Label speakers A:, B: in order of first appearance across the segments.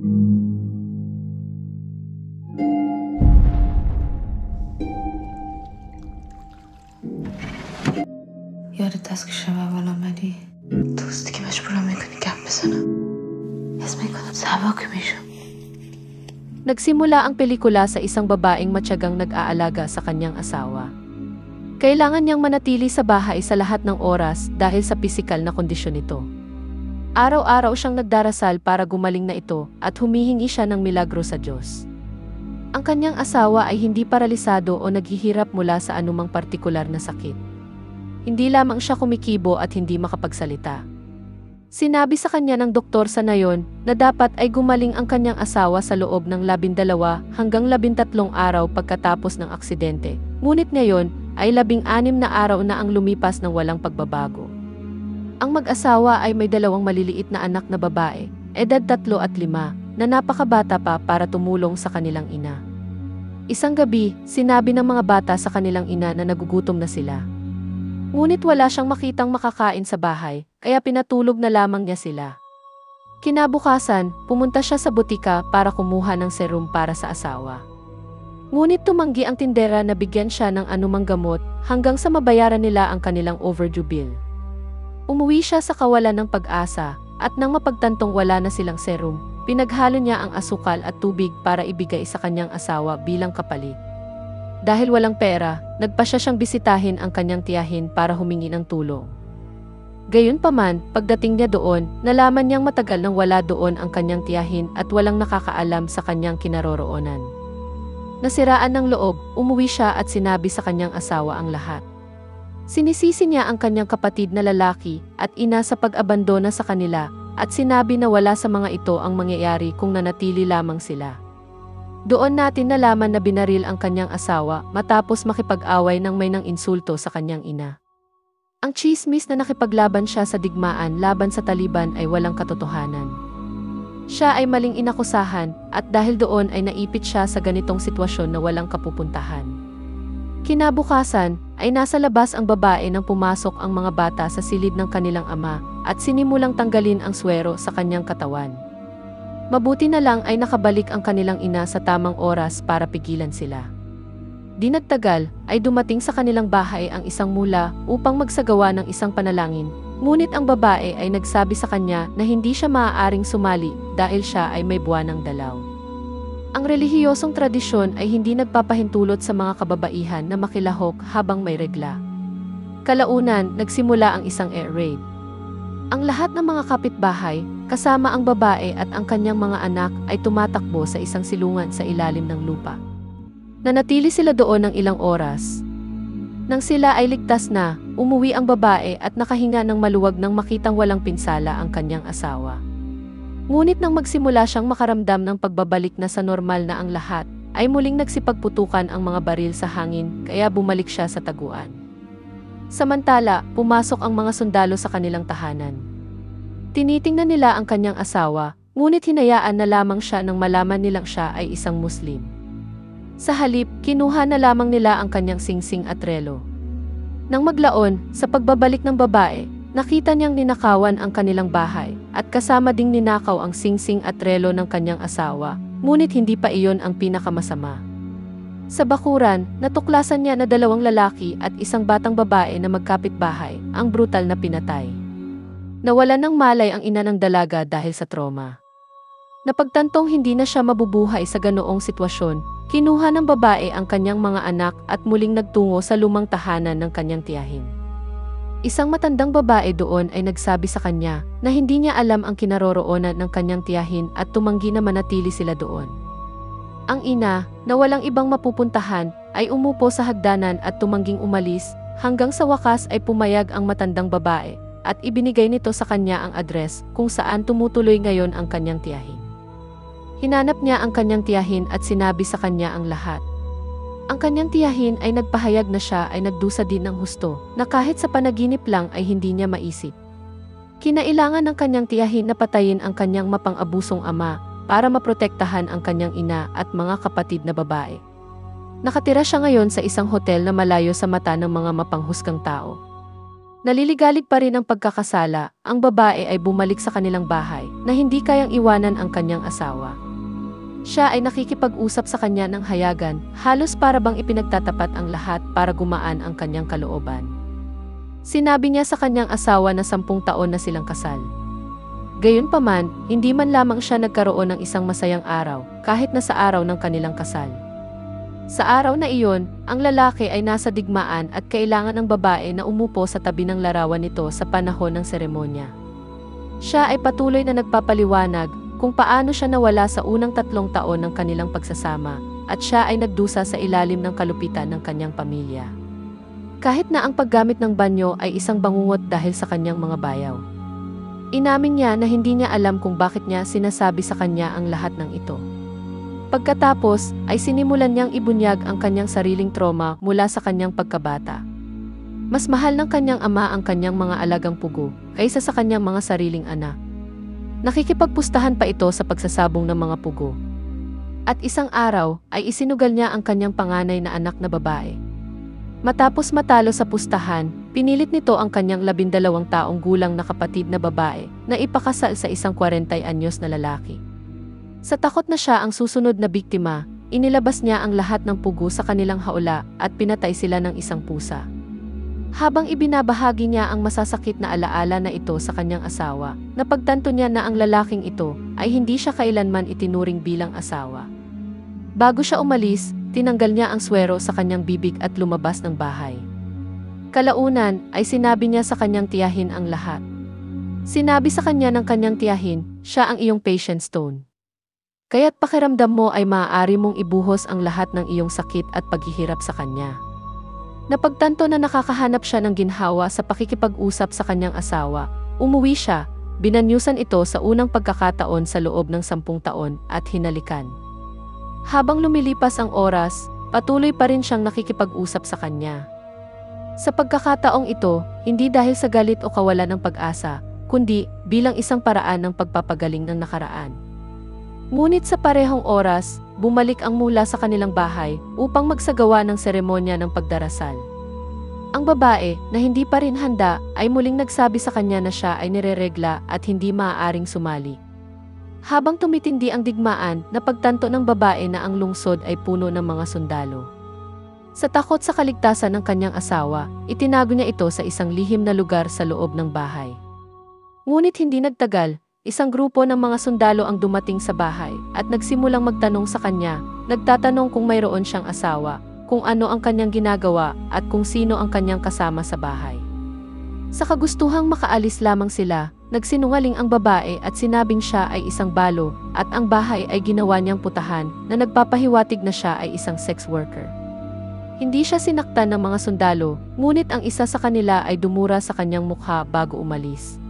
A: یادت هست که شب اول آمدی؟ دوستی که مجبورم میکنی گپ بزنم. حس میکنم سبک میشم.
B: Nagsimula ang pelikula sa isang babaeng matyagang nag-aalaga sa kanyang asawa. Kailangan niyang manatili sa bahay sa lahat ng oras dahil sa pisikal na kondisyon nito. Araw-araw siyang nagdarasal para gumaling na ito at humihingi siya ng milagro sa Diyos. Ang kanyang asawa ay hindi paralisado o naghihirap mula sa anumang partikular na sakit. Hindi lamang siya kumikibo at hindi makapagsalita. Sinabi sa kanya ng doktor sa nayon na dapat ay gumaling ang kanyang asawa sa loob ng 12 hanggang 13 araw pagkatapos ng aksidente. Ngunit ngayon ay 16 na araw na ang lumipas ng walang pagbabago. Ang mag-asawa ay may 2 maliliit na anak na babae, edad 3 at 5, na napakabata pa para tumulong sa kanilang ina. Isang gabi, sinabi ng mga bata sa kanilang ina na nagugutom na sila. Ngunit wala siyang makitang makakain sa bahay, kaya pinatulog na lamang niya sila. Kinabukasan, pumunta siya sa butika para kumuha ng serum para sa asawa. Ngunit tumanggi ang tindera na bigyan siya ng anumang gamot hanggang sa mabayaran nila ang kanilang overdue bill. Umuwi siya sa kawalan ng pag-asa at nang mapagtantong wala na silang serum, pinaghalo niya ang asukal at tubig para ibigay sa kanyang asawa bilang kapalit. Dahil walang pera, nagpasya siyang bisitahin ang kanyang tiyahin para humingi ng tulong. Gayunpaman, pagdating niya doon, nalaman niyang matagal nang wala doon ang kanyang tiyahin at walang nakakaalam sa kanyang kinaroroonan. Nasiraan ng loob, umuwi siya at sinabi sa kanyang asawa ang lahat. Sinisisi niya ang kanyang kapatid na lalaki at ina sa pag-abandona sa kanila at sinabi na wala sa mga ito ang mangyayari kung nanatili lamang sila. Doon natin nalaman na binaril ang kanyang asawa matapos makipag-away ng may nang insulto sa kanyang ina. Ang tsismis na nakipaglaban siya sa digmaan laban sa Taliban ay walang katotohanan. Siya ay maling inakusahan at dahil doon ay naipit siya sa ganitong sitwasyon na walang kapupuntahan. Kinabukasan ay nasa labas ang babae nang pumasok ang mga bata sa silid ng kanilang ama at sinimulang tanggalin ang swero sa kanyang katawan. Mabuti na lang ay nakabalik ang kanilang ina sa tamang oras para pigilan sila. Di nagtagal ay dumating sa kanilang bahay ang isang mula upang magsagawa ng isang panalangin, ngunit ang babae ay nagsabi sa kanya na hindi siya maaaring sumali dahil siya ay may buwanang dalaw. Ang relihiyosong tradisyon ay hindi nagpapahintulot sa mga kababaihan na makilahok habang may regla. Kalaunan, nagsimula ang isang air raid. Ang lahat ng mga kapitbahay, kasama ang babae at ang kanyang mga anak ay tumatakbo sa isang silungan sa ilalim ng lupa. Nanatili sila doon ng ilang oras. Nang sila ay ligtas na, umuwi ang babae at nakahinga ng maluwag nang makitang walang pinsala ang kanyang asawa. Ngunit nang magsimula siyang makaramdam ng pagbabalik na sa normal na ang lahat, ay muling nagsipagputukan ang mga baril sa hangin kaya bumalik siya sa taguan. Samantala, pumasok ang mga sundalo sa kanilang tahanan. Tinitingnan nila ang kanyang asawa, ngunit hinayaan na lamang siya nang malaman nilang siya ay isang Muslim. Sa halip, kinuha na lamang nila ang kanyang singsing at relo. Nang maglaon, sa pagbabalik ng babae, nakita niyang ninakawan ang kanilang bahay at kasama ding ninakaw ang singsing at relo ng kanyang asawa, ngunit hindi pa iyon ang pinakamasama. Sa bakuran, natuklasan niya na 2 lalaki at isang batang babae na magkapitbahay ang brutal na pinatay. Nawalan ng malay ang ina ng dalaga dahil sa trauma. Napagtantong hindi na siya mabubuhay sa ganoong sitwasyon, kinuha ng babae ang kanyang mga anak at muling nagtungo sa lumang tahanan ng kanyang tiyahin. Isang matandang babae doon ay nagsabi sa kanya na hindi niya alam ang kinaroroonan ng kanyang tiyahin at tumanggi na manatili sila doon. Ang ina, na walang ibang mapupuntahan, ay umupo sa hagdanan at tumangging umalis, hanggang sa wakas ay pumayag ang matandang babae, at ibinigay nito sa kanya ang address kung saan tumutuloy ngayon ang kanyang tiyahin. Hinanap niya ang kanyang tiyahin at sinabi sa kanya ang lahat. Ang kanyang tiyahin ay nagpahayag na siya ay nagdusa din ng husto, na kahit sa panaginip lang ay hindi niya maisip. Kinailangan ng kanyang tiyahin na patayin ang kanyang mapang-abusong ama, para maprotektahan ang kanyang ina at mga kapatid na babae. Nakatira siya ngayon sa isang hotel na malayo sa mata ng mga mapanghusgang tao. Naliligalig pa rin ang pagkakasala, ang babae ay bumalik sa kanilang bahay na hindi kayang iwanan ang kanyang asawa. Siya ay nakikipag-usap sa kanya ng hayagan, halos para bang ipinagtatapat ang lahat para gumaan ang kanyang kalooban. Sinabi niya sa kanyang asawa na 10 taon na silang kasal. Gayunpaman, hindi man lamang siya nagkaroon ng isang masayang araw, kahit na sa araw ng kanilang kasal. Sa araw na iyon, ang lalaki ay nasa digmaan at kailangan ng babae na umupo sa tabi ng larawan nito sa panahon ng seremonya. Siya ay patuloy na nagpapaliwanag kung paano siya nawala sa unang 3 taon ng kanilang pagsasama at siya ay nagdusa sa ilalim ng kalupitan ng kanyang pamilya. Kahit na ang paggamit ng banyo ay isang bangungot dahil sa kanyang mga bayaw. Inamin niya na hindi niya alam kung bakit niya sinasabi sa kanya ang lahat ng ito. Pagkatapos, ay sinimulan niyang ibunyag ang kanyang sariling trauma mula sa kanyang pagkabata. Mas mahal ng kanyang ama ang kanyang mga alagang pugo kaysa sa kanyang mga sariling anak. Nakikipagpustahan pa ito sa pagsasabong ng mga pugo. At isang araw, ay isinugal niya ang kanyang panganay na anak na babae. Matapos matalo sa pustahan, pinilit nito ang kanyang 12 taong gulang na kapatid na babae na ipakasal sa isang 40 anyos na lalaki. Sa takot na siya ang susunod na biktima, inilabas niya ang lahat ng pugo sa kanilang haula at pinatay sila ng isang pusa. Habang ibinabahagi niya ang masasakit na alaala na ito sa kanyang asawa, napagtanto niya na ang lalaking ito ay hindi siya kailanman itinuring bilang asawa. Bago siya umalis, tinanggal niya ang swero sa kanyang bibig at lumabas ng bahay. Kalaunan ay sinabi niya sa kanyang tiyahin ang lahat. Sinabi sa kanya ng kanyang tiyahin, siya ang iyong patient stone. Kaya't pakiramdam mo ay maaari mong ibuhos ang lahat ng iyong sakit at paghihirap sa kanya. Napagtanto na nakakahanap siya ng ginhawa sa pakikipag-usap sa kanyang asawa, umuwi siya, binanyusan ito sa unang pagkakataon sa loob ng 10 taon at hinalikan. Habang lumilipas ang oras, patuloy pa rin siyang nakikipag-usap sa kanya. Sa pagkakataong ito, hindi dahil sa galit o kawalan ng pag-asa, kundi bilang isang paraan ng pagpapagaling ng nakaraan. Ngunit sa parehong oras, bumalik ang mula sa kanilang bahay upang magsagawa ng seremonya ng pagdarasal. Ang babae, na hindi pa rin handa, ay muling nagsabi sa kanya na siya ay nireregla at hindi maaaring sumali. Habang tumitindi ang digmaan, napagtanto ng babae na ang lungsod ay puno ng mga sundalo. Sa takot sa kaligtasan ng kanyang asawa, itinago niya ito sa isang lihim na lugar sa loob ng bahay. Ngunit hindi nagtagal, isang grupo ng mga sundalo ang dumating sa bahay at nagsimulang magtanong sa kanya, nagtatanong kung mayroon siyang asawa, kung ano ang kanyang ginagawa at kung sino ang kanyang kasama sa bahay. Sa kagustuhang makaalis lamang sila, nagsinungaling ang babae at sinabing siya ay isang balo at ang bahay ay ginawa niyang putahan na nagpapahiwatig na siya ay isang sex worker. Hindi siya sinaktan ng mga sundalo, ngunit ang isa sa kanila ay dumura sa kanyang mukha bago umalis.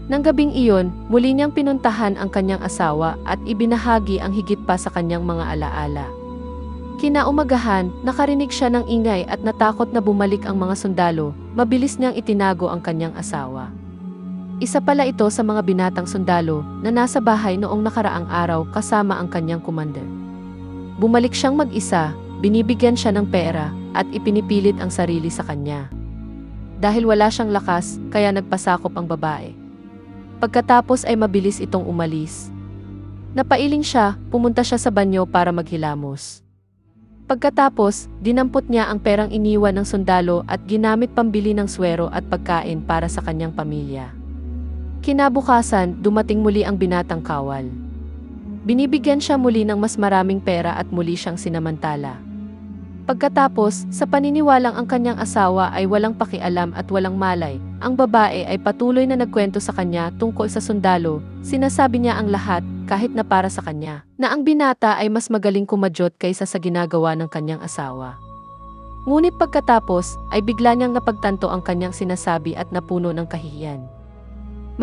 B: Nang gabing iyon, muli niyang pinuntahan ang kanyang asawa at ibinahagi ang higit pa sa kanyang mga alaala. Kinaumagahan, nakarinig siya ng ingay at natakot na bumalik ang mga sundalo, mabilis niyang itinago ang kanyang asawa. Isa pala ito sa mga binatang sundalo na nasa bahay noong nakaraang araw kasama ang kanyang commander. Bumalik siyang mag-isa, binibigyan siya ng pera at ipinipilit ang sarili sa kanya. Dahil wala siyang lakas, kaya nagpasakop ang babae. Pagkatapos ay mabilis itong umalis. Napailing siya, pumunta siya sa banyo para maghilamos. Pagkatapos, dinampot niya ang perang iniwan ng sundalo at ginamit pambili ng swero at pagkain para sa kanyang pamilya. Kinabukasan, dumating muli ang binatang kawal. Binibigyan siya muli ng mas maraming pera at muli siyang sinamantala. Pagkatapos, sa paniniwalang ang kanyang asawa ay walang pakialam at walang malay, ang babae ay patuloy na nagkwento sa kanya tungkol sa sundalo, sinasabi niya ang lahat, kahit na para sa kanya, na ang binata ay mas magaling kumadyot kaysa sa ginagawa ng kanyang asawa. Ngunit pagkatapos, ay bigla niyang napagtanto ang kanyang sinasabi at napuno ng kahihiyan.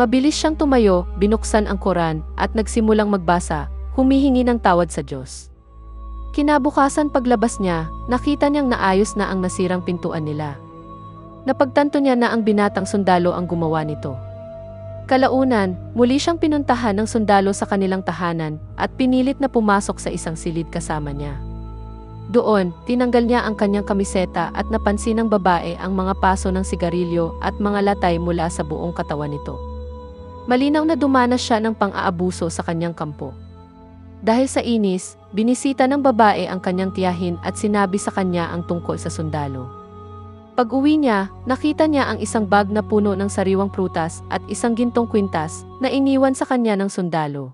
B: Mabilis siyang tumayo, binuksan ang Quran, at nagsimulang magbasa, humihingi ng tawad sa Diyos. Kinabukasan paglabas niya, nakita niyang naayos na ang nasirang pintuan nila. Napagtanto niya na ang binatang sundalo ang gumawa nito. Kalaunan, muli siyang pinuntahan ng sundalo sa kanilang tahanan at pinilit na pumasok sa isang silid kasama niya. Doon, tinanggal niya ang kanyang kamiseta at napansin ng babae ang mga paso ng sigarilyo at mga latay mula sa buong katawan nito. Malinaw na dumanas siya ng pang-aabuso sa kanyang kampo. Dahil sa inis, binisita ng babae ang kanyang tiyahin at sinabi sa kanya ang tungkol sa sundalo. Pag-uwi niya, nakita niya ang isang bag na puno ng sariwang prutas at isang gintong kwintas na iniwan sa kanya ng sundalo.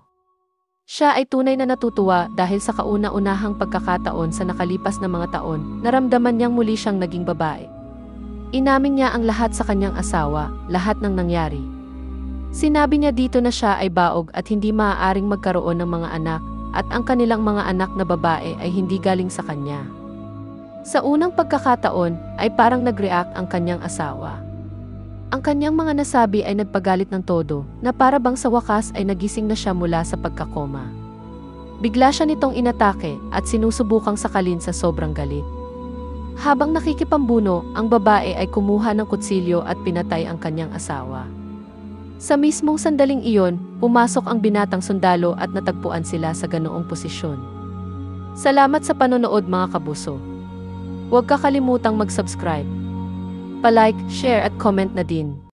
B: Siya ay tunay na natutuwa dahil sa kauna-unahang pagkakataon sa nakalipas na mga taon, naramdaman niyang muli siyang naging babae. Inamin niya ang lahat sa kanyang asawa, lahat ng nangyari. Sinabi niya dito na siya ay baog at hindi maaaring magkaroon ng mga anak, at ang kanilang mga anak na babae ay hindi galing sa kanya. Sa unang pagkakataon, ay parang nag-react ang kanyang asawa. Ang kanyang mga nasabi ay nagpagalit ng todo, na para bang sa wakas ay nagising na siya mula sa pagkakoma. Bigla siya nitong inatake at sinusubukang sakalin sa sobrang galit. Habang nakikipambuno, ang babae ay kumuha ng kutsilyo at pinatay ang kanyang asawa. Sa mismong sandaling iyon, pumasok ang binatang sundalo at natagpuan sila sa ganoong posisyon. Salamat sa panonood mga kabuso. Huwag kakalimutang mag-subscribe. Pa-like, share at comment na din.